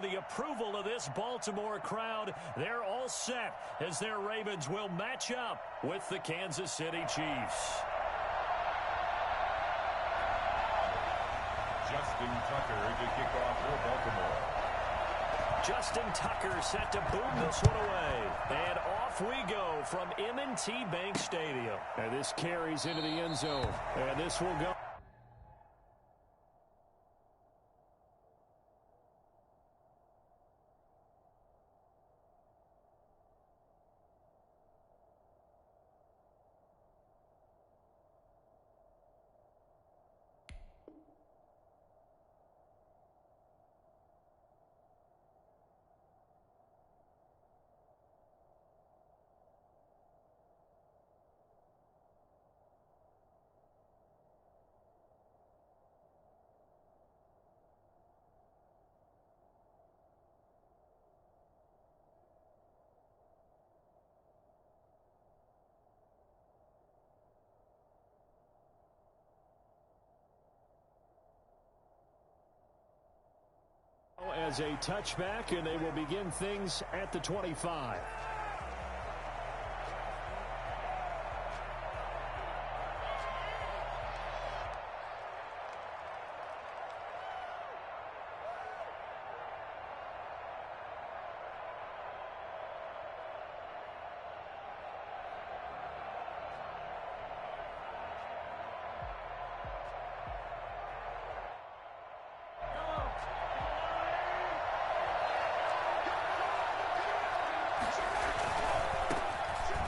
the approval of this Baltimore crowd. They're all set as their Ravens will match up with the Kansas City Chiefs. Justin Tucker to kick off for Baltimore. Justin Tucker set to boom this one away. And off we go from M&T Bank Stadium. And this carries into the end zone. And this will go. As a touchback, and they will begin things at the 25.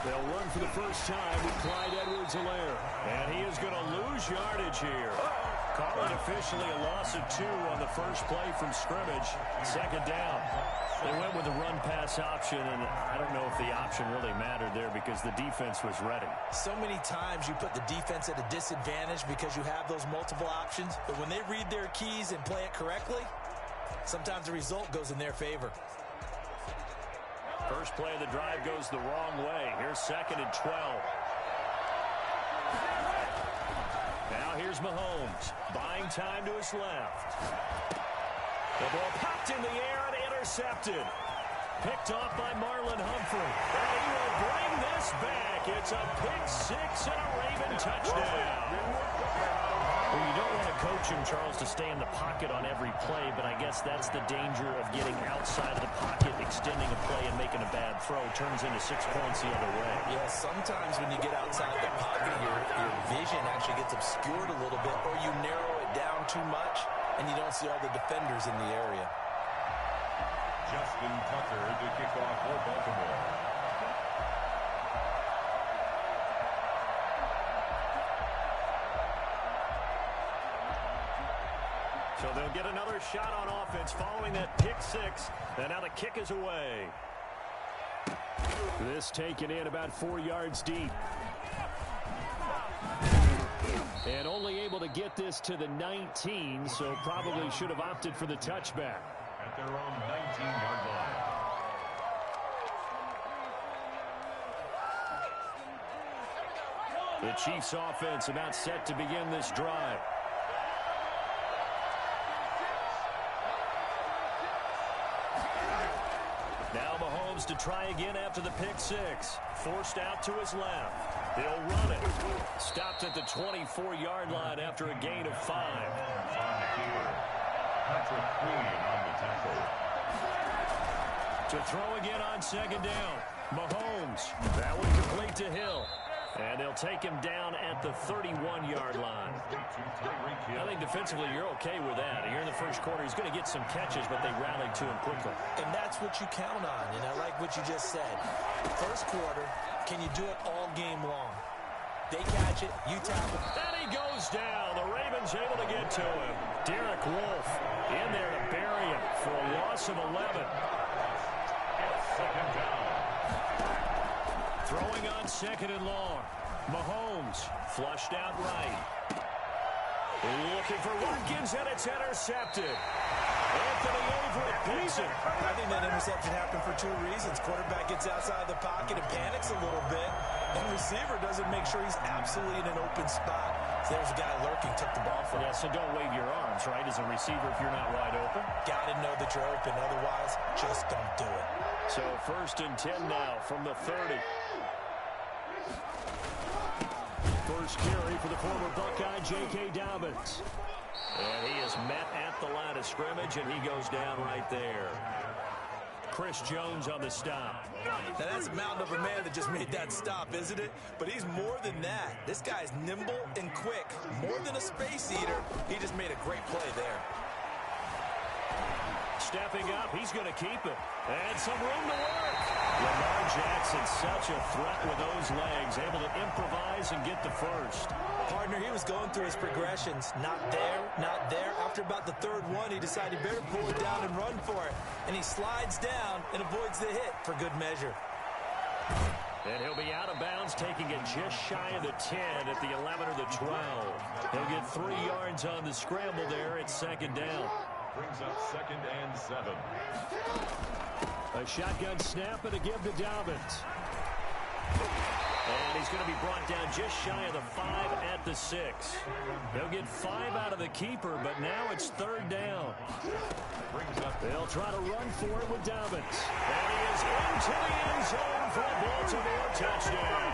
They'll run for the first time with Clyde Edwards-Helaire. And he is going to lose yardage here. Call it officially a loss of 2 on the first play from scrimmage. Second down. They went with the run-pass option, and I don't know if the option really mattered there because the defense was ready. So many times you put the defense at a disadvantage because you have those multiple options. But when they read their keys and play it correctly, sometimes the result goes in their favor. First play of the drive goes the wrong way. Here's 2nd and 12. Now here's Mahomes. Buying time to his left. The ball popped in the air and intercepted. Picked off by Marlon Humphrey. And he will bring this back. It's a pick-6 and a Raven touchdown. Well, you don't want to coach him, Charles, to stay in the pocket on every play, but I guess that's the danger of getting outside of the pocket, extending a play, and making a bad throw. Turns into 6 points the other way. Yeah, sometimes when you get outside the pocket, your vision actually gets obscured a little bit, or you narrow it down too much, and you don't see all the defenders in the area. Justin Tucker to kick off for Baltimore. So they'll get another shot on offense following that pick-6. And now the kick is away. This taken in about 4 yards deep. And only able to get this to the 19, so probably should have opted for the touchback. At their own 19-yard line. The Chiefs offense about set to begin this drive. Now Mahomes to try again after the pick-6. Forced out to his left. They'll run it. Stopped at the 24-yard line after a gain of 5. Patrick Queen on the tackle. To throw again on 2nd down. Mahomes. That one complete to Hill. And they'll take him down at the 31-yard line. I think defensively you're okay with that. Here in the first quarter, he's going to get some catches, but they rallied to him quickly. And that's what you count on, and I like what you just said. First quarter, can you do it all game long? They catch it, you tackle. And he goes down. The Ravens able to get to him. Derek Wolfe in there to bury him for a loss of 11. Second down. Throwing on 2nd and long. Mahomes flushed out right. Looking for Watkins, and it's intercepted. Anthony Averett picks it. I think that interception happened for 2 reasons. Quarterback gets outside the pocket and panics a little bit. And receiver doesn't make sure he's absolutely in an open spot. So there's a guy lurking, took the ball from him. Yeah, so don't wave your arms, right, as a receiver if you're not wide open. Got to know that you're open. Otherwise, just don't do it. So 1st and 10 now from the 30. First carry for the former Buckeye, J.K. Dobbins. And he is met at the line of scrimmage, and he goes down right there. Chris Jones on the stop. Now, that's a mountain of a man that just made that stop, isn't it? But he's more than that. This guy's nimble and quick. More than a space eater. He just made a great play there. Stepping up, he's going to keep it. And some room to work. Lamar Jackson, such a threat with those legs, able to improvise and get the first. Partner, he was going through his progressions. Not there, not there. After about the third one, he decided he better pull it down and run for it. And he slides down and avoids the hit for good measure. And he'll be out of bounds, taking it just shy of the 10 at the 11 or the 12. He'll get 3 yards on the scramble there at 2nd down. Brings up 2nd and 7. A shotgun snap and a give to Dobbins. And he's going to be brought down just shy of the 5 at the 6. He'll get 5 out of the keeper, but now it's 3rd down. They'll try to run for it with Dobbins. And he is into the end zone for a Baltimore touchdown.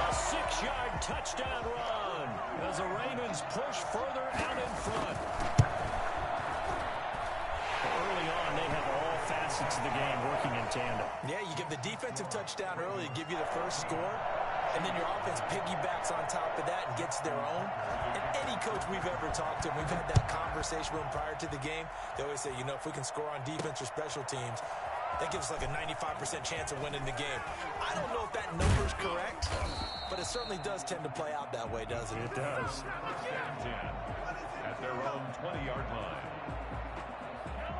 A 6-yard touchdown run as the Ravens push further out in front. Early on, they have all facets of the game working in tandem. Yeah, you give the defensive touchdown early to give you the first score, and then your offense piggybacks on top of that and gets their own. And any coach we've ever talked to, we've had that conversation with them prior to the game, they always say, you know, if we can score on defense or special teams, that gives us like a 95% chance of winning the game. I don't know if that number's correct, but it certainly does tend to play out that way, doesn't it? It does. 10 at their own 20-yard line.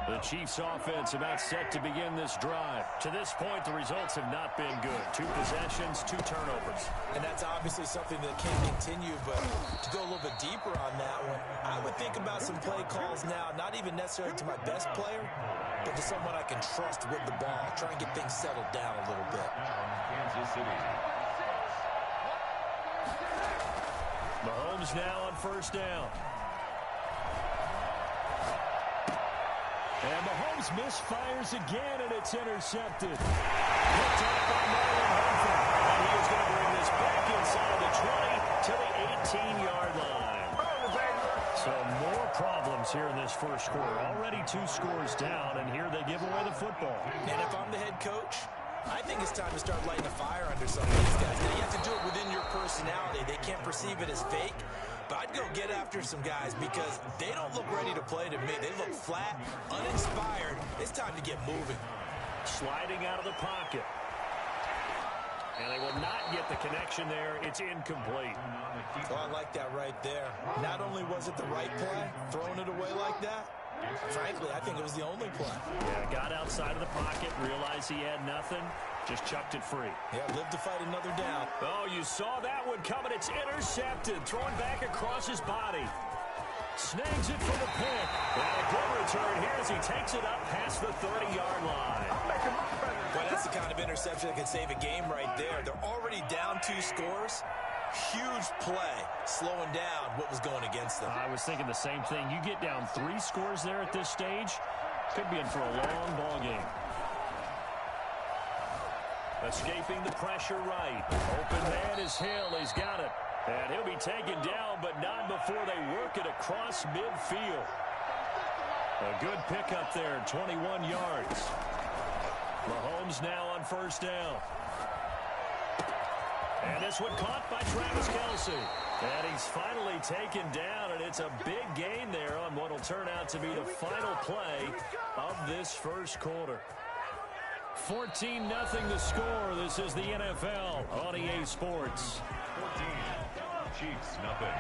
The Chiefs offense about set to begin this drive. To this point, the results have not been good. 2 possessions, 2 turnovers. And that's obviously something that can't continue, but to go a little bit deeper on that one, I would think about some play calls now, not even necessarily to my best player, but to someone I can trust with the ball. Try and get things settled down a little bit. Kansas City. Mahomes now on 1st down. And Mahomes misfires again, and it's intercepted. Picked up by Marlon Humphrey. And he is going to bring this back inside the 20 to the 18-yard line. So more problems here in this first quarter. Already 2 scores down, and here they give away the football. And if I'm the head coach, I think it's time to start lighting a fire under some of these guys. Now, you have to do it within your personality. They can't perceive it as fake. But I'd go get after some guys because they don't look ready to play to me. They look flat, uninspired. It's time to get moving. Sliding out of the pocket. And they will not get the connection there. It's incomplete. Oh, I like that right there. Not only was it the right play, throwing it away like that, frankly, I think it was the only play. Yeah, got outside of the pocket, realized he had nothing, just chucked it free. Yeah, lived to fight another down. Oh, you saw that one coming. It's intercepted. Throwing back across his body. Snags it for the pick. And a good return here as he takes it up past the 30-yard line. Boy, that's the kind of interception that can save a game right there. They're already down 2 scores. Huge play, slowing down what was going against them. I was thinking the same thing. You get down 3 scores there at this stage, could be in for a long ball game. Escaping the pressure right. Open man is Hill. He's got it. And he'll be taken down, but not before they work it across midfield. A good pickup there, 21 yards. Mahomes now on 1st down. And this one caught by Travis Kelce. And he's finally taken down, and it's a big gain there on what will turn out to be the final play of this first quarter. 14-0 the score. This is the NFL on EA Sports. 14. Chiefs, nothing.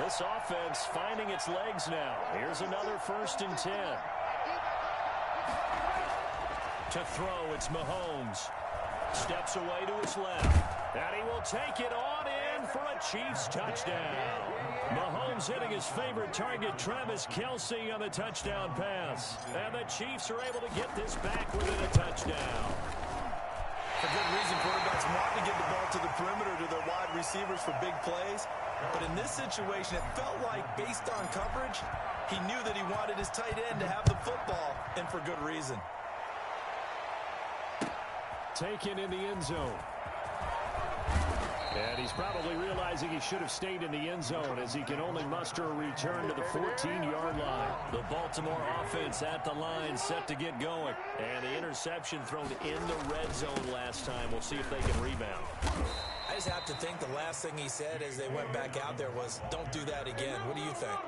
This offense finding its legs now. Here's another 1st and 10. To throw, it's Mahomes. Steps away to his left. And he will take it on in for a Chiefs touchdown. Mahomes hitting his favorite target, Travis Kelce, on the touchdown pass. And the Chiefs are able to get this back within a touchdown. For good reason, quarterbacks want to get the ball to the perimeter to their wide receivers for big plays. But in this situation, it felt like, based on coverage, he knew that he wanted his tight end to have the football, and for good reason. Taken in the end zone. And he's probably realizing he should have stayed in the end zone as he can only muster a return to the 14-yard line. The Baltimore offense at the line, set to get going. And the interception thrown in the red zone last time. We'll see if they can rebound. I just have to think the last thing he said as they went back out there was, don't do that again. What do you think?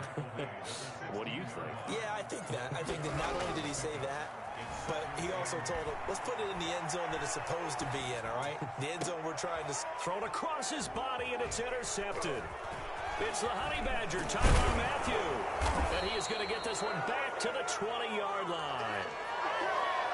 What do you think? Yeah, I think that. I think that not only did he say that, but he also told him, let's put it in the end zone that it's supposed to be in, all right? The end zone we're trying to... Thrown across his body, and it's intercepted. It's the Honey Badger, Tyrann Mathieu. And he is going to get this one back to the 20-yard line.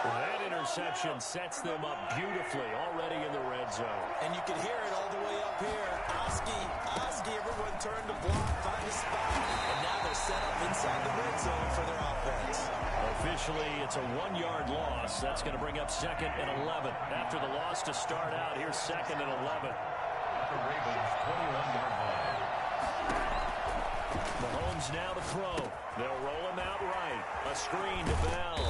That interception sets them up beautifully already in the red zone. And you can hear it all the way up here. Oski, everyone turned to block, find a spot. And now they're set up inside the red zone for their offense. Officially, it's a 1-yard loss. That's going to bring up 2nd and 11. After the loss to start out, here's 2nd and 11. The Ravens 21-yard line. Mahomes now to throw. They'll roll him out right. A screen to Bell.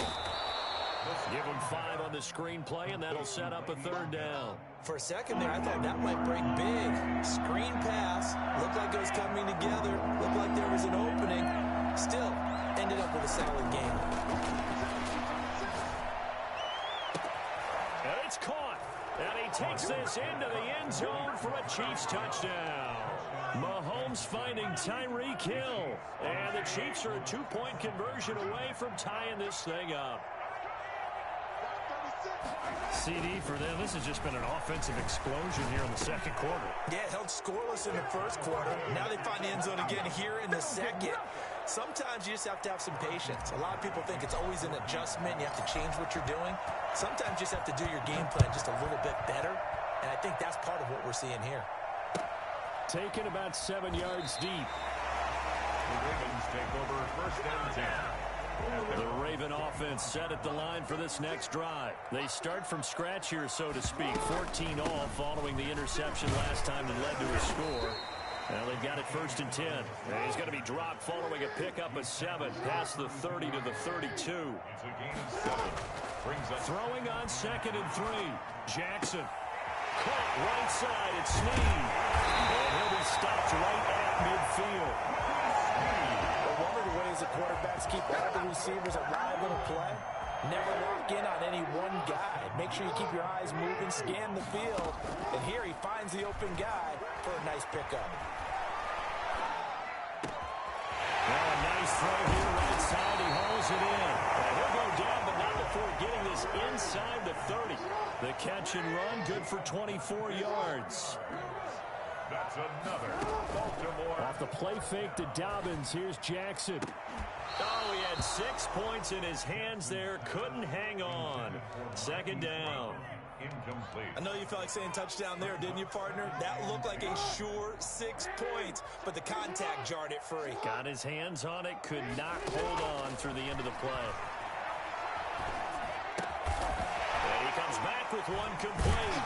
Give him 5 on the screen play, and that'll set up a 3rd down. For a second there, I thought that might break big. Screen pass. Looked like it was coming together. Looked like there was an opening. Still, ended up with a solid game. And it's caught. And he takes this into the end zone for a Chiefs touchdown. Mahomes finding Tyreek Hill. And the Chiefs are a 2-point conversion away from tying this thing up. CD for them, this has just been an offensive explosion here in the second quarter. Yeah, held scoreless in the first quarter. Now they find the end zone again here in the second. Sometimes you just have to have some patience. A lot of people think it's always an adjustment. You have to change what you're doing. Sometimes you just have to do your game plan just a little bit better. And I think that's part of what we're seeing here. Taken about 7 yards deep. The Ravens take over 1st and 10. The Raven offense set at the line for this next drive. They start from scratch here, so to speak. 14 all following the interception last time that led to a score. Now they've got it 1st and 10. And he's going to be dropped following a pickup of 7 past the 30 to the 32. It's a gain of 7. Brings up throwing on 2nd and 3. Jackson. Caught right side. It's Snead. And he'll be stopped right at midfield. One of the ways the quarterbacks keep all the receivers alive in a play, never lock in on any one guy. Make sure you keep your eyes moving, scan the field, and here he finds the open guy for a nice pickup. Well, a nice throw here right side. He hauls it in. He'll go down, but not before getting this inside the 30. The catch and run, good for 24 yards. That's another Baltimore. Off the play fake to Dobbins. Here's Jackson. Oh, he had 6 points in his hands there. Couldn't hang on. 2nd down. Incomplete. I know you felt like saying touchdown there, didn't you, partner? That looked like a sure 6 points, but the contact jarred it free. Got his hands on it. Could not hold on through the end of the play. And he comes back with one complete.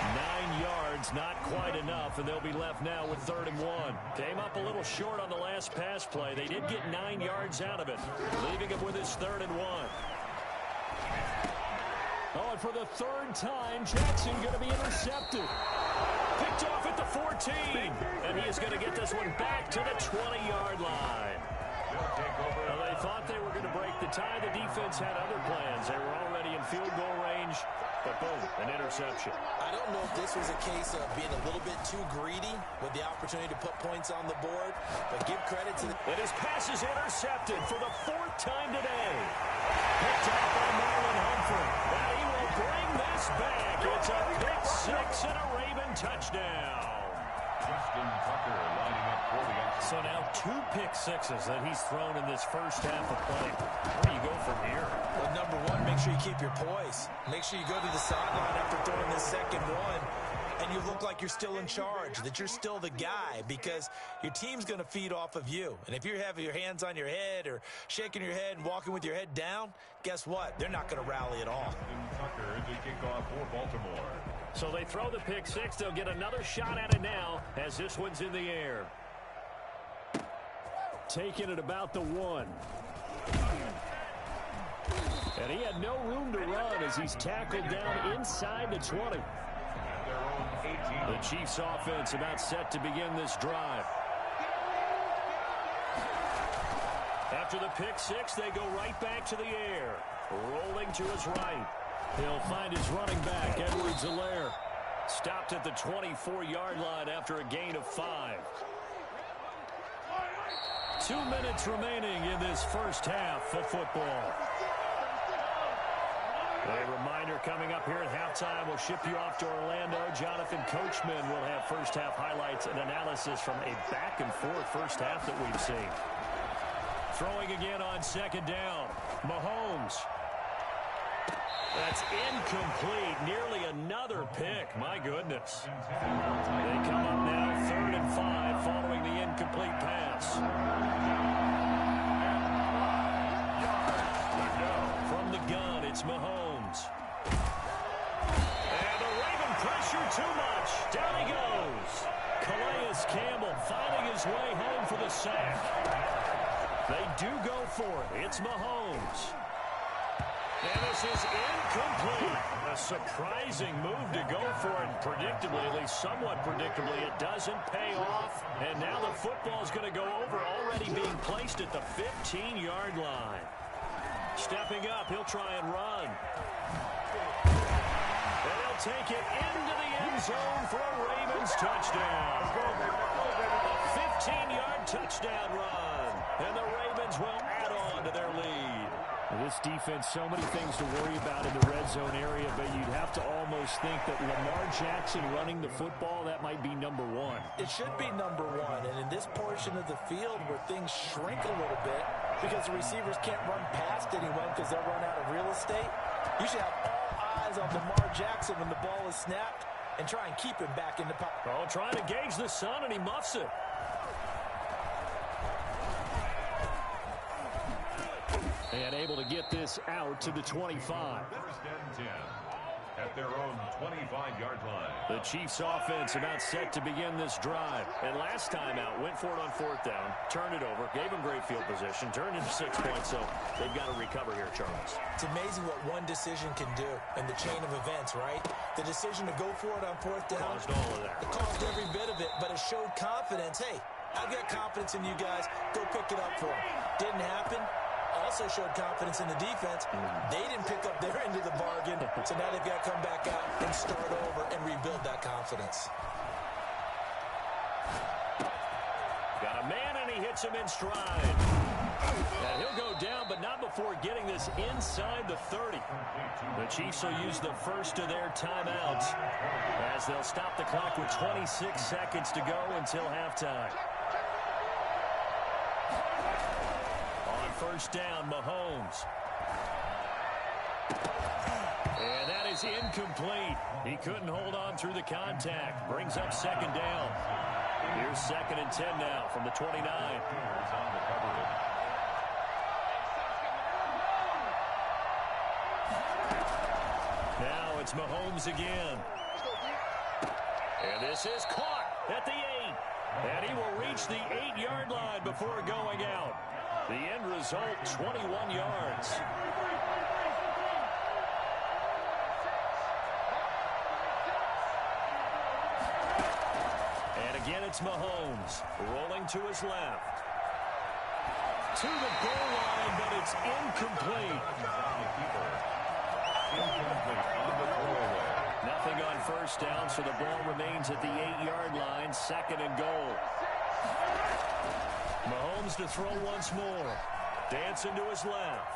9 yards, not quite enough, and they'll be left now with 3rd and 1. Came up a little short on the last pass play. They did get 9 yards out of it, leaving him with his 3rd and 1. Oh, and for the 3rd time, Jackson going to be intercepted. Picked off at the 14, and he is going to get this one back to the 20-yard line. Well, they thought they were going to break the tie. The defense had other plans. They were already in field goal range. But boom, an interception. I don't know if this was a case of being a little bit too greedy with the opportunity to put points on the board, but give credit to the... And his pass is intercepted for the 4th time today. Picked off by Marlon Humphrey. And he will bring this back. It's a pick 6 and a Raven touchdown. Justin Tucker lining up for the extra. So now 2 pick sixes that he's thrown in this first half of play. Where do you go from here? Well, number one, make sure you keep your poise. Make sure you go to the sideline after throwing this second one and you look like you're still in charge, that you're still the guy, because your team's going to feed off of you. And if you're having your hands on your head or shaking your head and walking with your head down, guess what? They're not going to rally at all. Tucker to kick off for Baltimore. So they throw the pick six. They'll get another shot at it now as this one's in the air. Taking it about the 1. And he had no room to run as he's tackled down inside the 20. The Chiefs offense about set to begin this drive. After the pick six, they go right back to the air. Rolling to his right. He'll find his running back, Edwards-Helaire. Stopped at the 24-yard line after a gain of 5. 2 minutes remaining in this first half of football. A reminder coming up here at halftime, we'll ship you off to Orlando. Jonathan Coachman will have first half highlights and analysis from a back-and-forth first half that we've seen. Throwing again on second down. Mahomes. That's incomplete. Nearly another pick. My goodness. They come up now 3rd and 5 following the incomplete pass. From the gun, it's Mahomes. And the Raven pressure too much. Down he goes. Calais Campbell finding his way home for the sack. They do go for it. It's Mahomes. And this is incomplete. A surprising move to go for it. Predictably, at least somewhat predictably, it doesn't pay off. And now the football's going to go over, already being placed at the 15-yard line. Stepping up, he'll try and run. And he'll take it into the end zone for a Ravens touchdown. A 15-yard touchdown run. And the Ravens will add on to their lead. This defense, so many things to worry about in the red zone area, but you'd have to almost think that Lamar Jackson running the football, that might be number 1. It should be number 1, and in this portion of the field where things shrink a little bit because the receivers can't run past anyone because they'll run out of real estate, you should have all eyes on Lamar Jackson when the ball is snapped and try and keep him back in the pocket. Oh, trying to gauge the sun, and he muffs it. And able to get this out to the 25. First and 10 at their own 25-yard line. The Chiefs offense about set to begin this drive. And last time out, went for it on 4th down, turned it over, gave them great field position, turned into 6 points, so they've got to recover here, Charles. It's amazing what one decision can do in the chain of events, right? The decision to go for it on 4th down. Caused all of that. It caused every bit of it, but it showed confidence. Hey, I've got confidence in you guys. Go pick it up for them. Didn't happen. Also showed confidence in the defense. They didn't pick up their end of the bargain, so now they've got to come back out and start over and rebuild that confidence. Got a man, and he hits him in stride. And he'll go down, but not before getting this inside the 30. The Chiefs will use the first of their timeouts as they'll stop the clock with 26 seconds to go until halftime. First down, Mahomes. And that is incomplete. He couldn't hold on through the contact. Brings up second down. Here's 2nd and 10 now from the 29. Now it's Mahomes again. And this is caught at the 8. And he will reach the 8-yard line before going out. The end result, 21 yards. And again, it's Mahomes rolling to his left. To the goal line, but it's incomplete. Nothing on first down, so the ball remains at the 8-yard line, 2nd and goal. Mahomes to throw once more. Dancing to his left.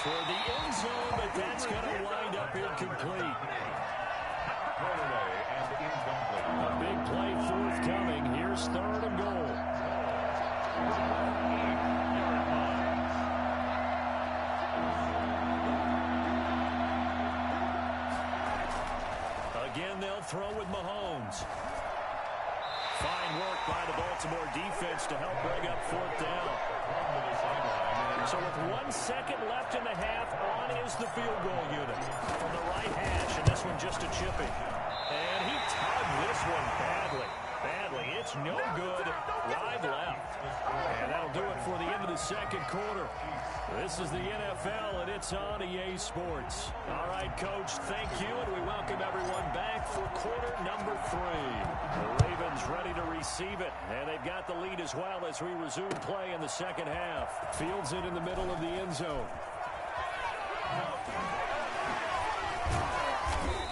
Toward the end zone, but that's going to wind up incomplete. A big play forthcoming. Here's 3rd and goal. Again, they'll throw with Mahomes. Fine work by the Baltimore defense to help bring up fourth down. So with 1 second left in the half, on is the field goal unit from the right hash, and this one just a chipping. And he tugged this one badly. It's no good. Wide left. And that'll do it for the end of the second quarter. This is the NFL, and it's on EA Sports. All right, Coach, thank you, and we welcome everyone back for quarter number 3. The Ravens ready to receive it, and they've got the lead as well as we resume play in the second half. Fields it in the middle of the end zone.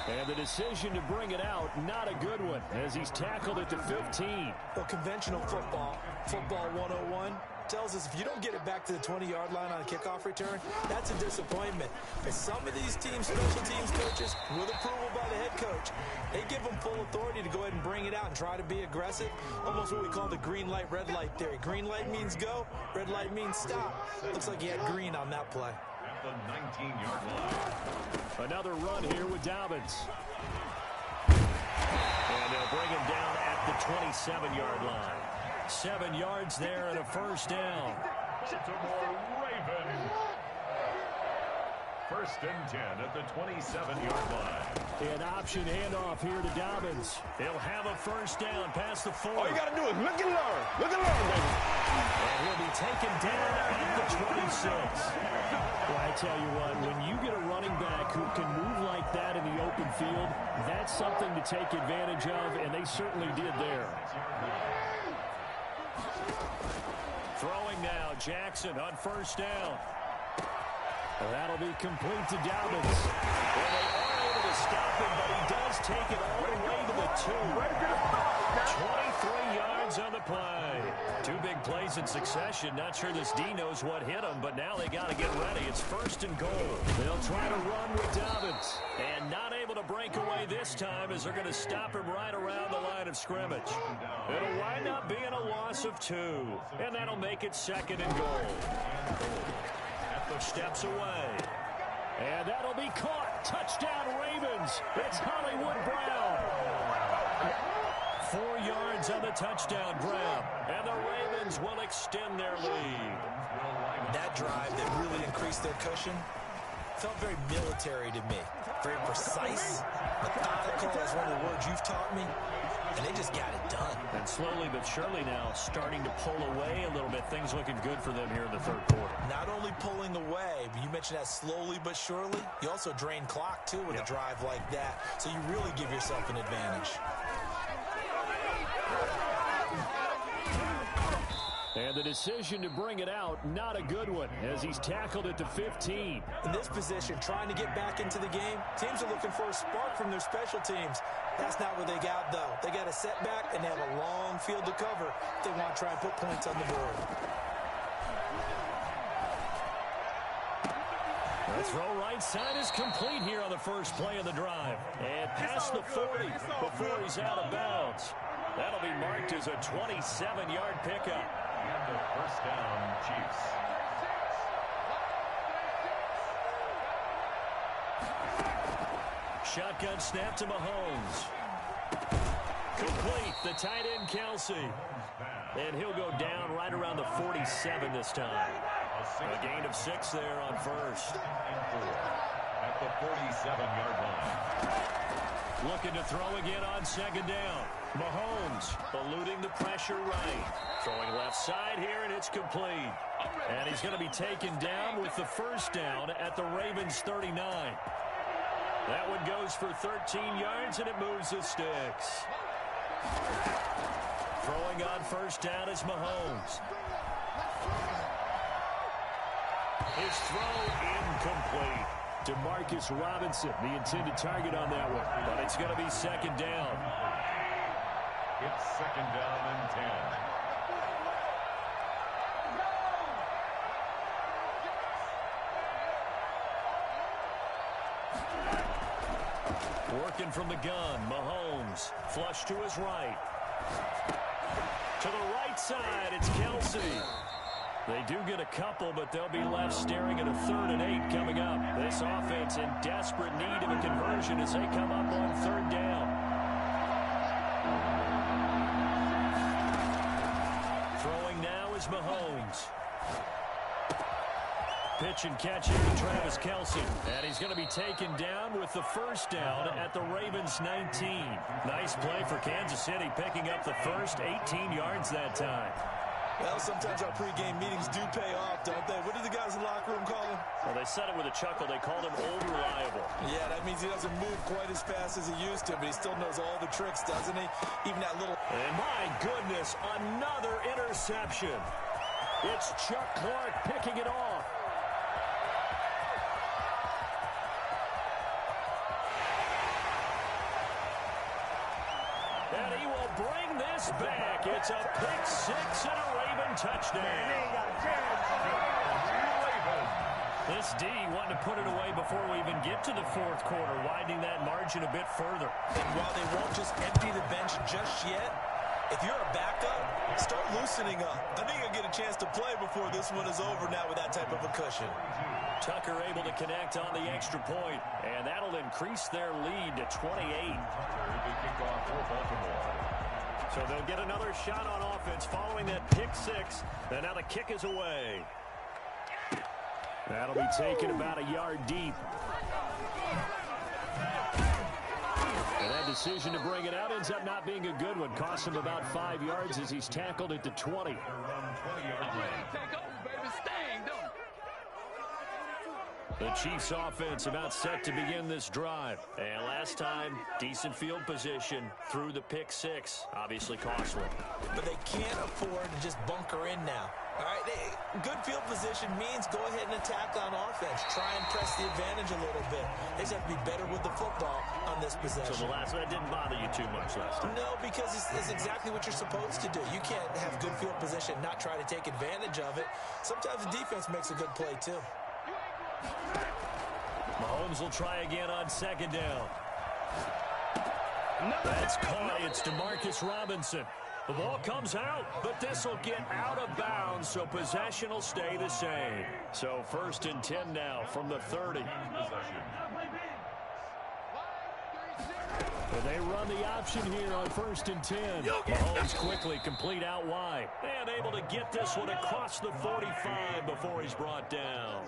And the decision to bring it out, not a good one, as he's tackled at the 15. Well, conventional football 101, tells us if you don't get it back to the 20-yard line on a kickoff return, that's a disappointment. And some of these teams, special teams coaches, with approval by the head coach, they give them full authority to go ahead and bring it out and try to be aggressive. Almost what we call the green light, red light theory. Green light means go, red light means stop. Looks like he had green on that play. At the 19-yard line. Another run here with Dobbins. And they'll bring him down at the 27-yard line. 7 yards there and a first down. Baltimore Ravens. First and 10 at the 27-yard line. An option handoff here to Dobbins. He'll have a first down past the 4. All you got to do is look and learn. Look and learn, baby. And he'll be taken down at the 26. Well, I tell you what, when you get a running back who can move like that in the open field, that's something to take advantage of, and they certainly did there. Throwing now, Jackson on first down. That'll be complete to Dobbins. Well, they are able to stop him, but he does take it all the way to the 2. 23 yards on the play. 2 big plays in succession. Not sure this D knows what hit him, but now they got to get ready. It's first and goal. They'll try to run with Dobbins. And not able to break away this time as they're going to stop him right around the line of scrimmage. It'll wind up being a loss of 2. And that'll make it second and goal. Steps away. And that'll be caught. Touchdown Ravens. It's Hollywood Brown. 4 yards on the touchdown grab. And the Ravens will extend their lead. That drive that really increased their cushion felt very military to me. Very precise, methodical, that's one of the words you've taught me. And they just got it done. And slowly but surely now starting to pull away a little bit. Things looking good for them here in the third quarter. Not only pulling away, but you mentioned that slowly but surely. You also drain clock, too, with a drive like that. So you really give yourself an advantage. And the decision to bring it out, not a good one, as he's tackled at the 15. In this position, trying to get back into the game, teams are looking for a spark from their special teams. That's not what they got, though. They got a setback, and they have a long field to cover if they want to try and put points on the board. The throw right side is complete here on the first play of the drive. And past the 40 before he's out of bounds. That'll be marked as a 27-yard pickup. And the first down, Chiefs. Shotgun snap to Mahomes. Complete, the tight end Kelsey. And he'll go down right around the 47 this time. A gain of 6 there on first. At the 47-yard line. Looking to throw again on second down. Mahomes eluding the pressure right. Throwing left side here, and it's complete. And he's going to be taken down with the first down at the Ravens 39. That one goes for 13 yards, and it moves the sticks. Throwing on first down is Mahomes. His throw incomplete. Demarcus Robinson, the intended target on that one. But it's going to be second down. It's second down and 10. Working from the gun, Mahomes. Flush to his right. To the right side, it's Kelsey. They do get a couple, but they'll be left staring at a 3rd and 8 coming up. This offense in desperate need of a conversion as they come up on third down. pitch and catch it to Travis Kelce. And he's going to be taken down with the first down at the Ravens 19. Nice play for Kansas City, picking up the first 18 yards that time. Well, sometimes our pregame meetings do pay off, don't they? What do the guys in the locker room call him? Well, they said it with a chuckle. They called him old reliable. Yeah, that means he doesn't move quite as fast as he used to, but he still knows all the tricks, doesn't he? Even that little... And my goodness, another interception. It's Chuck Clark picking it off. And he will bring this back. It's a pick six and a Raven touchdown. This D wanted to put it away before we even get to the fourth quarter, widening that margin a bit further. And while they won't just empty the bench just yet, if you're a backup, start loosening up. I think you'll get a chance to play before this one is over now with that type of a cushion. Tucker able to connect on the extra point, and that'll increase their lead to 28. So they'll get another shot on offense following that pick six, and now the kick is away. That'll be taken about a yard deep. And that decision to bring it out ends up not being a good one. Costs him about 5 yards as he's tackled at the 20. The Chiefs offense about set to begin this drive. And last time, decent field position through the pick six. Obviously costly. But they can't afford to just bunker in now. All right, good field position means go ahead and attack on offense. Try and press the advantage a little bit. They just have to be better with the football on this possession. So the last one didn't bother you too much last time? No, because it's exactly what you're supposed to do. You can't have good field position and not try to take advantage of it. Sometimes the defense makes a good play, too. Mahomes will try again on second down. That's caught. It's DeMarcus Robinson. The ball comes out, but this will get out of bounds, so possession will stay the same. So 1st and 10 now from the 30. They run the option here on 1st and 10. Mahomes quickly complete out wide. And able to get this one across the 45 before he's brought down.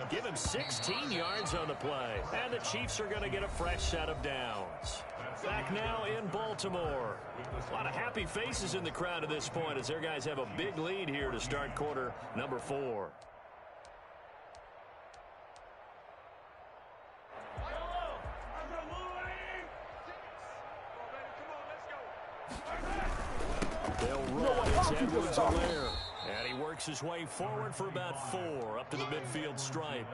Give him 16 yards on the play. And the Chiefs are going to get a fresh set of downs. Back now in Baltimore. A lot of happy faces in the crowd at this point as their guys have a big lead here to start quarter number 4. They'll run. It's Edwards-Helaire. And he works his way forward for about 4 up to the midfield stripe.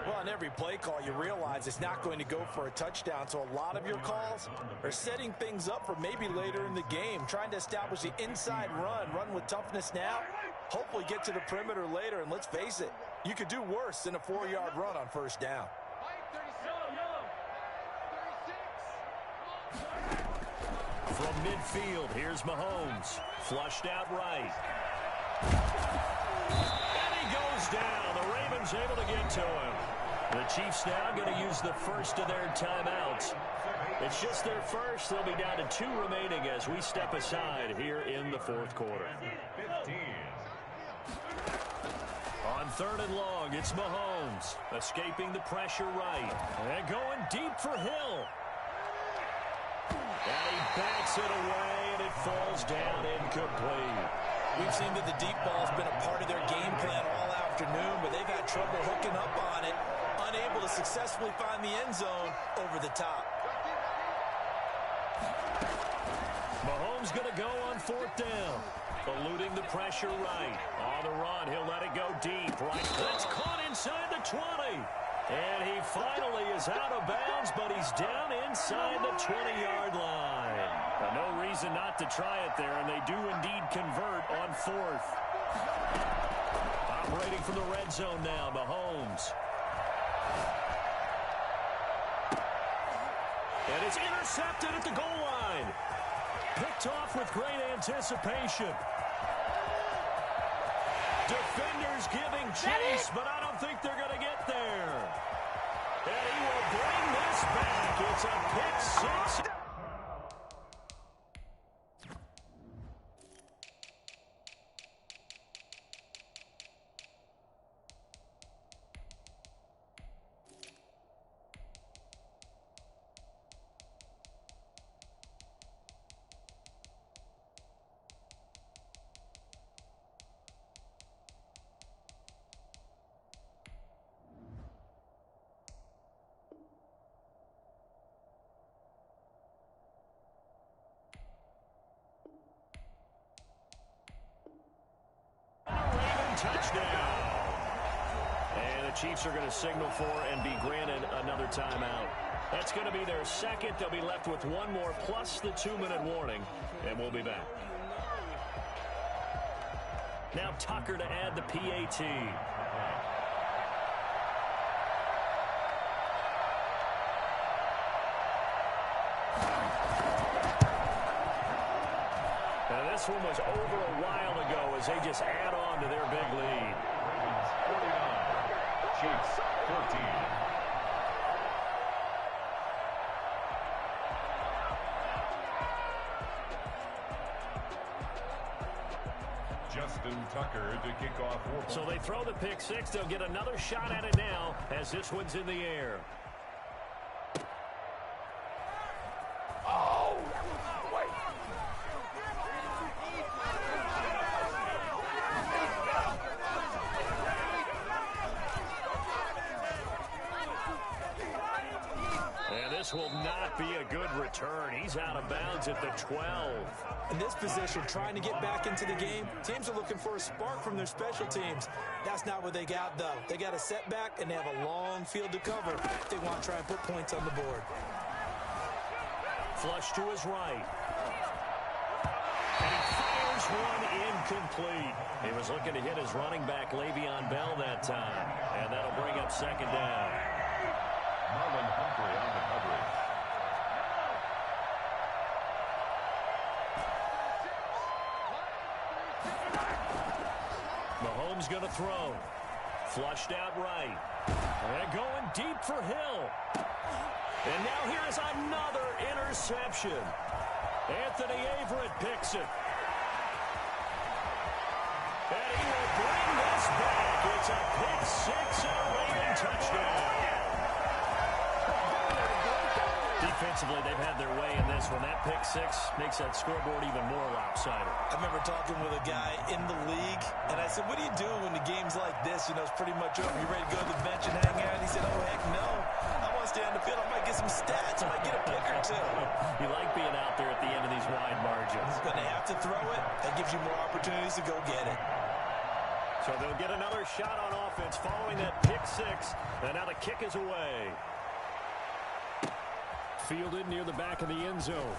Well, on every play call, you realize it's not going to go for a touchdown. So a lot of your calls are setting things up for maybe later in the game, trying to establish the inside run with toughness now, hopefully get to the perimeter later. And let's face it, you could do worse than a 4-yard run on 1st down. From midfield, here's Mahomes. Flushed out right. And he goes down. The Ravens able to get to him. The Chiefs now going to use the first of their timeouts. It's just their first. They'll be down to 2 remaining as we step aside here in the 4th quarter. On 3rd and long, it's Mahomes. Escaping the pressure right. And going deep for Hill. And he backs it away, and it falls down incomplete. We've seen that the deep ball's been a part of their game plan all afternoon, but they've had trouble hooking up on it, unable to successfully find the end zone over the top. Mahomes going to go on 4th down. Eluding the pressure right. On the run, he'll let it go deep. Right, that's caught inside the 20. And he finally is out of bounds, but he's down inside the 20-yard line. No reason not to try it there, and they do indeed convert on 4th. Operating from the red zone now, Mahomes. And it's intercepted at the goal line. Picked off with great anticipation. Defenders giving chase, but I don't think they're going to get there. And he will bring this back. It's a pick six. the Chiefs are going to signal for and be granted another timeout. That's going to be their second. They'll be left with one more plus the 2-minute warning, and we'll be back. Now Tucker to add the PAT. And this one was over a while ago as they just add on to their big lead. 49, Chiefs 14. Justin Tucker to kick off. So they throw the pick six. They'll get another shot at it now as this one's in the air. Oh, wait. And this will not be a good return. He's out of bounds at the 12. In this position, trying to get back into the game, teams are looking for a spark from their special teams. That's not what they got, though. They got a setback, and they have a long field to cover if they want to try and put points on the board. Flush to his right. And he fires one incomplete. He was looking to hit his running back, Le'Veon Bell, that time. And that'll bring up second down. Marlon Humphrey on the coverage. Mahomes going to throw. Flushed out right. And going deep for Hill. And now here's another interception. Anthony Averett picks it. And he will bring this back. It's a pick six and a Raven touchdown. Defensively, they've had their way in this one. That pick six makes that scoreboard even more lopsided. I remember talking with a guy in the league, and I said, what do you do when the game's like this? You know, it's pretty much over. You ready to go to the bench and hang out? He said, oh, heck no. I want to stay on the field. I might get some stats. I might get a pick or two. You like being out there at the end of these wide margins. When they have to throw it, that gives you more opportunities to go get it. So they'll get another shot on offense following that pick six. And now the kick is away. Fielded near the back of the end zone.